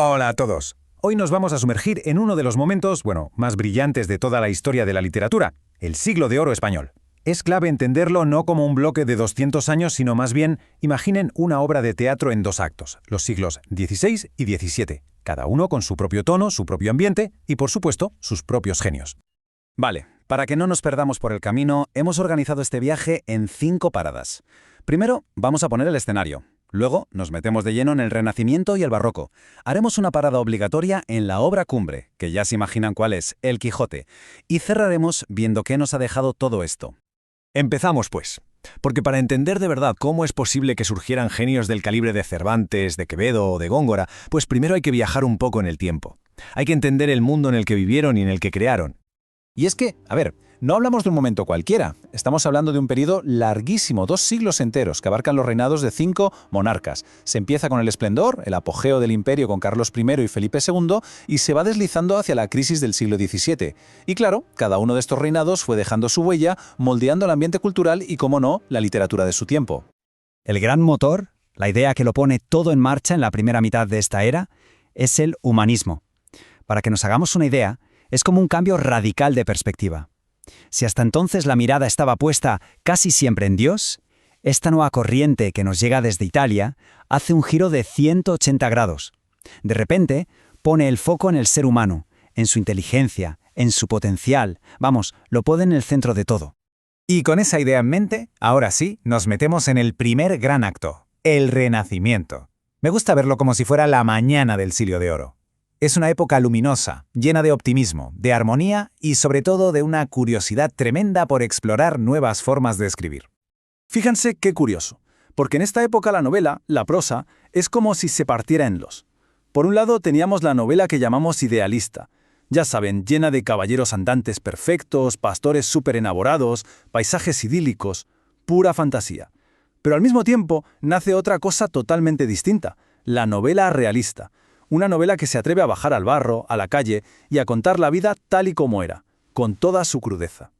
Hola a todos. Hoy nos vamos a sumergir en uno de los momentos, más brillantes de toda la historia de la literatura, el Siglo de Oro español. Es clave entenderlo no como un bloque de 200 años, sino más bien, imaginen una obra de teatro en dos actos, los siglos XVI y XVII, cada uno con su propio tono, su propio ambiente y, por supuesto, sus propios genios. Vale, para que no nos perdamos por el camino, hemos organizado este viaje en 5 paradas. Primero, vamos a poner el escenario. Luego, nos metemos de lleno en el Renacimiento y el Barroco. Haremos una parada obligatoria en la obra cumbre, que ya se imaginan cuál es, El Quijote. Y cerraremos viendo qué nos ha dejado todo esto. Empezamos, pues. Porque para entender de verdad cómo es posible que surgieran genios del calibre de Cervantes, de Quevedo o de Góngora, pues primero hay que viajar un poco en el tiempo. Hay que entender el mundo en el que vivieron y en el que crearon. Y es que, no hablamos de un momento cualquiera. Estamos hablando de un periodo larguísimo, 2 siglos enteros, que abarcan los reinados de 5 monarcas. Se empieza con el esplendor, el apogeo del imperio con Carlos I y Felipe II, y se va deslizando hacia la crisis del siglo XVII. Y claro, cada uno de estos reinados fue dejando su huella, moldeando el ambiente cultural y, como no, la literatura de su tiempo. El gran motor, la idea que lo pone todo en marcha en la primera mitad de esta era, es el humanismo. Para que nos hagamos una idea, es como un cambio radical de perspectiva. Si hasta entonces la mirada estaba puesta casi siempre en Dios, esta nueva corriente que nos llega desde Italia hace un giro de 180 grados. De repente, pone el foco en el ser humano, en su inteligencia, en su potencial, lo pone en el centro de todo. Y con esa idea en mente, ahora sí, nos metemos en el primer gran acto, el Renacimiento. Me gusta verlo como si fuera la mañana del Siglo de Oro. Es una época luminosa, llena de optimismo, de armonía y sobre todo de una curiosidad tremenda por explorar nuevas formas de escribir. Fíjense qué curioso, porque en esta época la novela, la prosa, es como si se partiera en dos. Por un lado teníamos la novela que llamamos idealista, ya saben, llena de caballeros andantes perfectos, pastores súper enamorados, paisajes idílicos, pura fantasía. Pero al mismo tiempo nace otra cosa totalmente distinta, la novela realista. Una novela que se atreve a bajar al barro, a la calle, y a contar la vida tal y como era, con toda su crudeza.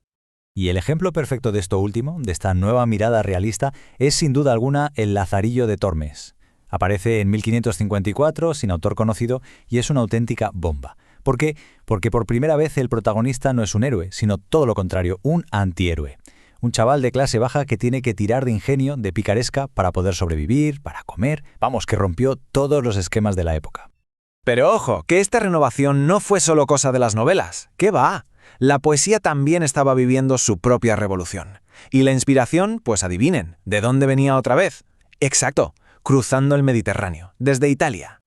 Y el ejemplo perfecto de esto último, de esta nueva mirada realista, es sin duda alguna el Lazarillo de Tormes. Aparece en 1554, sin autor conocido, y es una auténtica bomba. ¿Por qué? Porque por primera vez el protagonista no es un héroe, sino todo lo contrario, un antihéroe. Un chaval de clase baja que tiene que tirar de ingenio, de picaresca, para poder sobrevivir, para comer, que rompió todos los esquemas de la época. Pero ojo, que esta renovación no fue solo cosa de las novelas. ¿Qué va? La poesía también estaba viviendo su propia revolución. Y la inspiración, pues adivinen, ¿de dónde venía otra vez? Exacto, cruzando el Mediterráneo, desde Italia.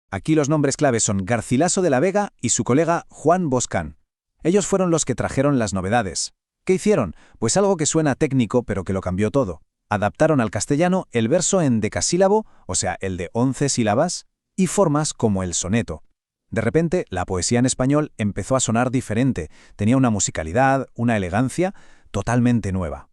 Aquí los nombres claves son Garcilaso de la Vega y su colega Juan Boscán. Ellos fueron los que trajeron las novedades. ¿Qué hicieron? Pues algo que suena técnico, pero que lo cambió todo. Adaptaron al castellano el verso en decasílabo, o sea, el de 11 sílabas, y formas como el soneto. De repente, la poesía en español empezó a sonar diferente, tenía una musicalidad, una elegancia totalmente nueva.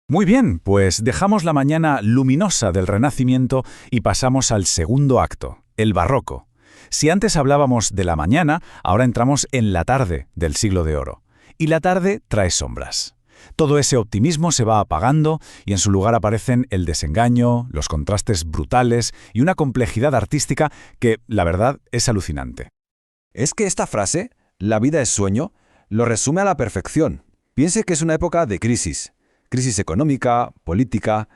Muy bien, pues dejamos la mañana luminosa del Renacimiento y pasamos al segundo acto, el Barroco. Si antes hablábamos de la mañana, ahora entramos en la tarde del Siglo de Oro. Y la tarde trae sombras. Todo ese optimismo se va apagando y en su lugar aparecen el desengaño, los contrastes brutales y una complejidad artística que, la verdad, es alucinante. Es que esta frase, la vida es sueño, lo resume a la perfección. Piense que es una época de crisis económica, política,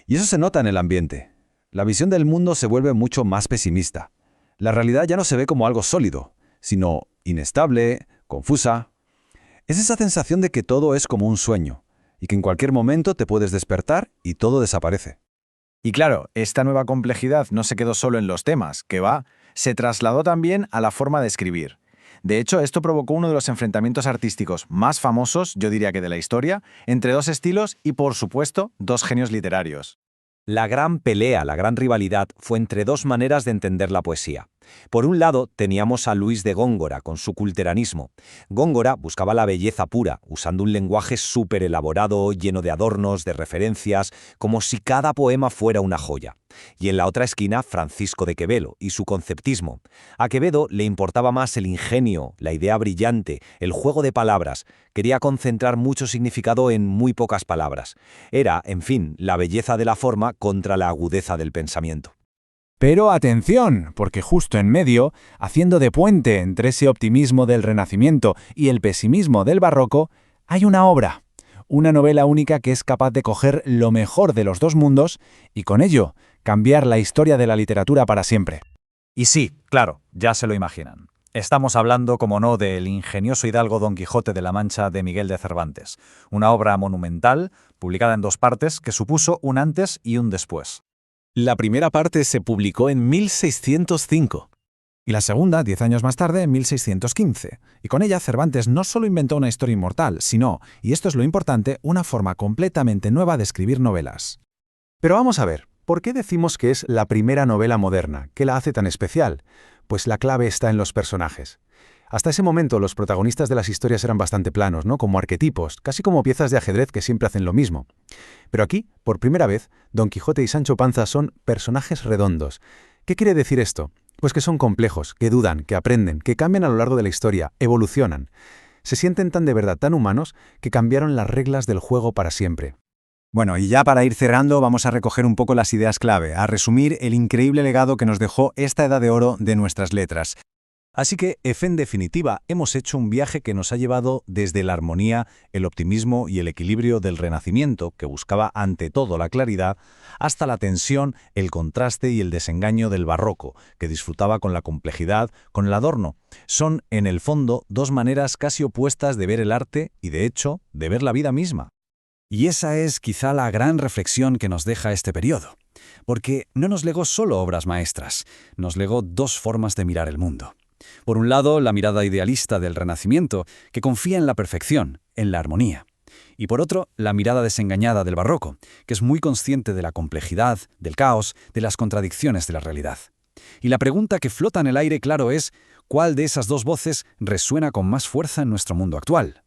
y eso se nota en el ambiente. La visión del mundo se vuelve mucho más pesimista. La realidad ya no se ve como algo sólido, sino inestable, confusa. Es esa sensación de que todo es como un sueño, y que en cualquier momento te puedes despertar y todo desaparece. Y claro, esta nueva complejidad no se quedó solo en los temas, se trasladó también a la forma de escribir. De hecho, esto provocó uno de los enfrentamientos artísticos más famosos, yo diría que de la historia, entre dos estilos y, por supuesto, dos genios literarios. La gran pelea, la gran rivalidad fue entre dos maneras de entender la poesía. Por un lado, teníamos a Luis de Góngora con su culteranismo. Góngora buscaba la belleza pura, usando un lenguaje súper elaborado, lleno de adornos, de referencias, como si cada poema fuera una joya. Y en la otra esquina, Francisco de Quevedo y su conceptismo. A Quevedo le importaba más el ingenio, la idea brillante, el juego de palabras. Quería concentrar mucho significado en muy pocas palabras. Era, en fin, la belleza de la forma contra la agudeza del pensamiento. Pero atención, porque justo en medio, haciendo de puente entre ese optimismo del Renacimiento y el pesimismo del Barroco, hay una obra, una novela única que es capaz de coger lo mejor de los dos mundos y con ello cambiar la historia de la literatura para siempre. Y sí, claro, ya se lo imaginan. Estamos hablando, como no, del ingenioso hidalgo Don Quijote de la Mancha de Miguel de Cervantes, una obra monumental, publicada en 2 partes, que supuso un antes y un después. La primera parte se publicó en 1605. Y la segunda, 10 años más tarde, en 1615. Y con ella Cervantes no solo inventó una historia inmortal, sino, y esto es lo importante, una forma completamente nueva de escribir novelas. Pero vamos a ver, ¿por qué decimos que es la primera novela moderna? ¿Qué la hace tan especial? Pues la clave está en los personajes. Hasta ese momento los protagonistas de las historias eran bastante planos, ¿no? Como arquetipos, casi como piezas de ajedrez que siempre hacen lo mismo. Pero aquí, por primera vez, Don Quijote y Sancho Panza son personajes redondos. ¿Qué quiere decir esto? Pues que son complejos, que dudan, que aprenden, que cambian a lo largo de la historia, evolucionan. Se sienten tan de verdad, tan humanos, que cambiaron las reglas del juego para siempre. Bueno, y ya para ir cerrando, vamos a recoger un poco las ideas clave, a resumir el increíble legado que nos dejó esta edad de oro de nuestras letras. Así que, en definitiva, hemos hecho un viaje que nos ha llevado desde la armonía, el optimismo y el equilibrio del Renacimiento, que buscaba ante todo la claridad, hasta la tensión, el contraste y el desengaño del Barroco, que disfrutaba con la complejidad, con el adorno. Son, en el fondo, 2 maneras casi opuestas de ver el arte y, de hecho, de ver la vida misma. Y esa es quizá la gran reflexión que nos deja este periodo, porque no nos legó solo obras maestras, nos legó 2 formas de mirar el mundo. Por un lado, la mirada idealista del Renacimiento, que confía en la perfección, en la armonía. Y por otro, la mirada desengañada del Barroco, que es muy consciente de la complejidad, del caos, de las contradicciones de la realidad. Y la pregunta que flota en el aire, claro, es ¿cuál de esas 2 voces resuena con más fuerza en nuestro mundo actual?